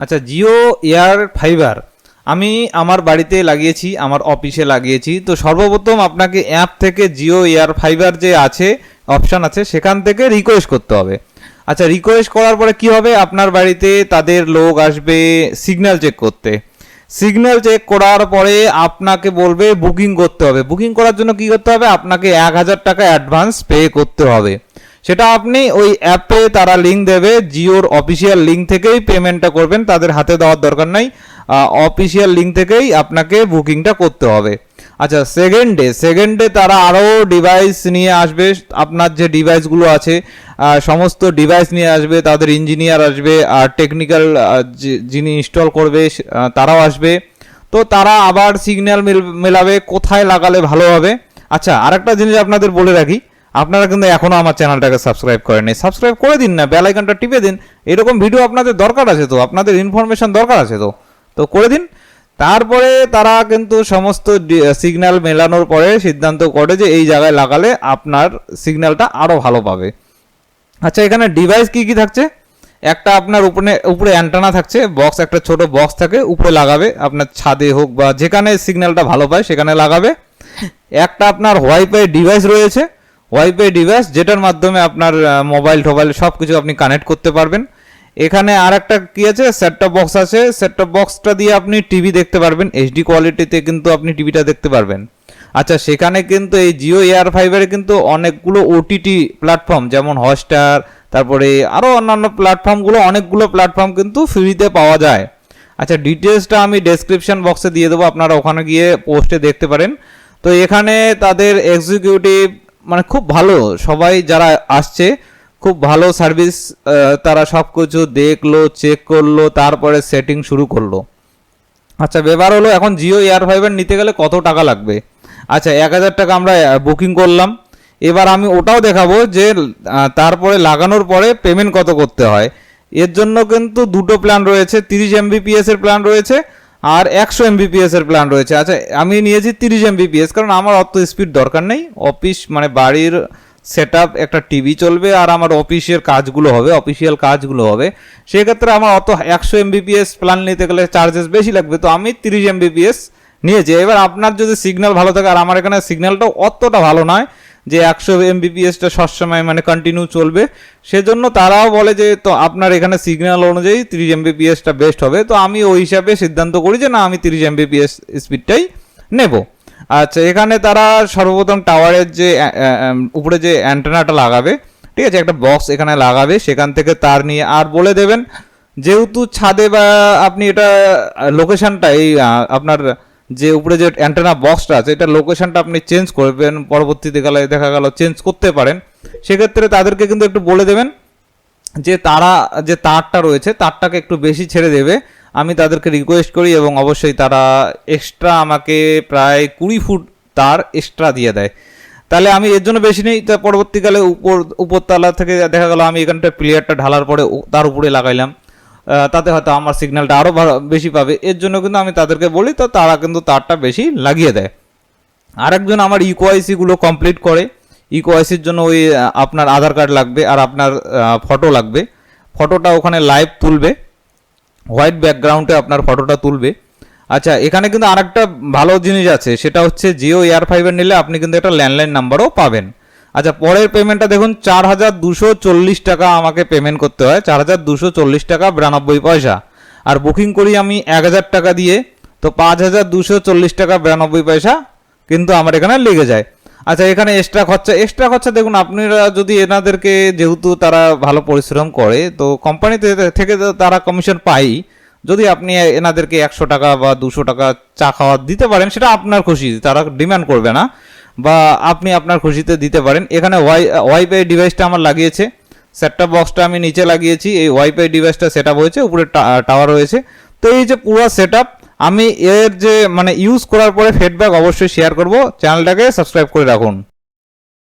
আচ্ছা, Jio air fibre আমি আমার বাড়িতে লাগিয়েছি, আমার অফিসে লাগিয়েছি। তো সর্বপ্রথম আপনাকে অ্যাপ থেকে জিও এয়ার ফাইবার যে আছে অপশান আছে সেখান থেকে রিকোয়েস্ট করতে হবে। আচ্ছা, রিকোয়েস্ট করার পরে কি হবে, আপনার বাড়িতে তাদের লোক আসবে সিগন্যাল চেক করতে। সিগন্যাল চেক করার পরে আপনাকে বলবে বুকিং করতে হবে। বুকিং করার জন্য কি করতে হবে, আপনাকে 1000 টাকা অ্যাডভান্স পে করতে হবে। সেটা আপনি ওই অ্যাপে তারা লিঙ্ক দেবে, জিওর অফিসিয়াল লিঙ্ক থেকেই পেমেন্টটা করবেন, তাদের হাতে দেওয়ার দরকার নাই। অফিসিয়াল লিঙ্ক থেকেই আপনাকে বুকিংটা করতে হবে। আচ্ছা, সেকেন্ডে তারা আরও ডিভাইস নিয়ে আসবে। আপনার যে ডিভাইসগুলো আছে সমস্ত ডিভাইস নিয়ে আসবে, তাদের ইঞ্জিনিয়ার আসবে, আর টেকনিক্যাল যিনি ইনস্টল করবে তারাও আসবে। তো তারা আবার সিগন্যাল মেলাবে কোথায় লাগালে ভালো হবে। আচ্ছা, আরেকটা জিনিস আপনাদের বলে রাখি, আপনারা কিন্তু এখনও আমার চ্যানেলটাকে সাবস্ক্রাইব করেননি, সাবস্ক্রাইব করে দিন না, বেল আইকনটা টিপে দিন। এরকম ভিডিও আপনাদের দরকার আছে, তো আপনাদের ইনফরমেশন দরকার আছে, তো করে দিন। তারপরে তারা কিন্তু সমস্ত সিগন্যাল মেলানোর পরে সিদ্ধান্ত করে যে এই জায়গায় লাগালে আপনার সিগন্যালটা আরও ভালো পাবে। আচ্ছা, এখানে ডিভাইস কি কি থাকছে, একটা আপনার উপরে অ্যান্টেনা থাকছে, বক্স, একটা ছোট বক্স থাকে উপরে লাগাবে, আপনার ছাদে হোক বা যেখানে সিগন্যালটা ভালো পায় সেখানে লাগাবে। একটা আপনার ওয়াইফাই ডিভাইস রয়েছে, ওয়াইফাই ডিভাইস যেটার মাধ্যমে আপনার মোবাইল টোবাইল সব কিছু আপনি কানেক্ট করতে পারবেন। এখানে আর একটা কী আছে, সেটটপ বক্স আছে, সেটটপ বক্সটা দিয়ে আপনি টিভি দেখতে পারবেন, এইচডি কোয়ালিটিতে কিন্তু আপনি টিভিটা দেখতে পারবেন। আচ্ছা, সেখানে কিন্তু এই জিও এয়ার ফাইবারে কিন্তু অনেকগুলো ওটিটি প্ল্যাটফর্ম যেমন হটস্টার, তারপরে আরও অন্যান্য প্ল্যাটফর্মগুলো, অনেকগুলো প্ল্যাটফর্ম কিন্তু ফ্রিতে পাওয়া যায়। আচ্ছা, ডিটেলসটা আমি ডেসক্রিপশন বক্সে দিয়ে দেবো, আপনারা ওখানে গিয়ে পোস্টে দেখতে পারেন। তো এখানে তাদের এক্সিকিউটিভ মানে খুব ভালো, সবাই যারা আসছে খুব ভালো সার্ভিস, তারা সব কিছু দেখলো, চেক করলো, তারপরে সেটিং শুরু করলো। আচ্ছা, ব্যাপার হলো এখন জিও এয়ার ফাইবার নিতে গেলে কত টাকা লাগবে। আচ্ছা, 1000 টাকা আমরা বুকিং করলাম। এবার আমি ওটাও দেখাবো যে তারপরে লাগানোর পরে পেমেন্ট কত করতে হয়। এর জন্য কিন্তু দুটো প্ল্যান রয়েছে, 30 MBPS এর প্ল্যান রয়েছে আর 100 MBPS এর প্ল্যান রয়েছে। আচ্ছা, আমি নিয়েছি 30 MBPS, কারণ আমার অত স্পিড দরকার নেই। অফিস মানে বাড়ির সেটআপ, একটা টিভি চলবে আর আমার অফিসের কাজগুলো হবে, অফিসিয়াল কাজগুলো হবে। সেক্ষেত্রে আমার অত 100 MBPS প্ল্যান নিতে গেলে চার্জেস বেশি লাগবে, তো আমি 30 MBPS নিয়েছি। এবার আপনার যদি সিগন্যাল ভালো থাকে, আর আমার এখানে সিগন্যালটাও অতটা ভালো নয় যে 100 MBPSটা সবসময় মানে কন্টিনিউ চলবে, সেজন্য তারাও বলে যে তো আপনার এখানে সিগন্যাল অনুযায়ী 30 MBPSটা বেস্ট হবে। তো আমি ওই হিসাবে সিদ্ধান্ত করি যে না, আমি 30 MBPS স্পিডটাই নেব। আচ্ছা, এখানে তারা সর্বপ্রথম টাওয়ারের যে উপরে যে অ্যান্টেনাটা লাগাবে, ঠিক আছে, একটা বক্স এখানে লাগাবে, সেখান থেকে তার নিয়ে আর বলে দেবেন যেহেতু ছাদে বা আপনি এটা লোকেশনটা এই আপনার যে উপরে যে অ্যান্টেনা বক্সটা আছে এটা লোকেশনটা আপনি চেঞ্জ করবেন, পরবর্তীতে গেলে দেখা গেল চেঞ্জ করতে পারেন। সেক্ষেত্রে তাদেরকে কিন্তু একটু বলে দেবেন যে তারা যে তারটা রয়েছে তারটাকে একটু বেশি ছেড়ে দেবে। আমি তাদেরকে রিকোয়েস্ট করি এবং অবশ্যই তারা এক্সট্রা আমাকে প্রায় 20 ফুট তার এক্সট্রা দিয়ে দেয়। তাহলে আমি এর জন্য বেশি নেই, তা পরবর্তীকালে উপরতলা থেকে দেখা গেল আমি এখানটা প্লেয়ারটা ঢালার পরে তার উপরে লাগাইলাম, তাতে হয়তো আমার সিগন্যালটা আরও বেশি পাবে। এর জন্য কিন্তু আমি তাদেরকে বলি, তো তারা কিন্তু তারটা বেশি লাগিয়ে দেয়। আরেকজন আমার ইকোআইসিগুলো কমপ্লিট করে। ইকোআইসির জন্য ওই আপনার আধার কার্ড লাগবে আর আপনার ফটো লাগবে, ফটোটা ওখানে লাইভ তুলবে, হোয়াইট ব্যাকগ্রাউন্ডে আপনার ফটোটা তুলবে। আচ্ছা, এখানে কিন্তু আরেকটা ভালো জিনিস আছে, সেটা হচ্ছে জিও এয়ার ফাইবার নিলে আপনি কিন্তু একটা ল্যান্ডলাইন নাম্বারও পাবেন। আচ্ছা, পরের পেমেন্টটা দেখুন, 4240 টাকা আমাকে পেমেন্ট করতে হয়, 4240 টাকা 92 পয়সা। আর বুকিং করি আমি 1000 টাকা দিয়ে, তো 5240 টাকা 92 পয়সা কিন্তু আমার এখানে লেগে যায়। আচ্ছা, এখানে এক্সট্রা খরচা দেখুন, আপনারা যদি এনাদেরকে, যেহেতু তারা ভালো পরিশ্রম করে তো কোম্পানি থেকে তারা কমিশন পাই, যদি আপনি এনাদেরকে 100 টাকা বা 200 টাকা চা খাওয়া দিতে পারেন সেটা আপনার খুশি, তারা ডিমান্ড করবে না, বা আপনি আপনার খুশিতে দিতে পারেন। এখানে ওয়াইফাই ডিভাইসটা আমার লাগিয়েছে, সেটটপ বক্সটা আমি নিচে লাগিয়েছি, এই ওয়াইফাই ডিভাইসটা সেট আপ হয়েছে, উপরে টাওয়ার রয়েছে। তো এই যে পুরো সেট আপ, আমি এর যে মানে ইউজ করার পরে ফিডব্যাক অবশ্যই শেয়ার করব। চ্যানেলটাকে সাবস্ক্রাইব করে রাখুন।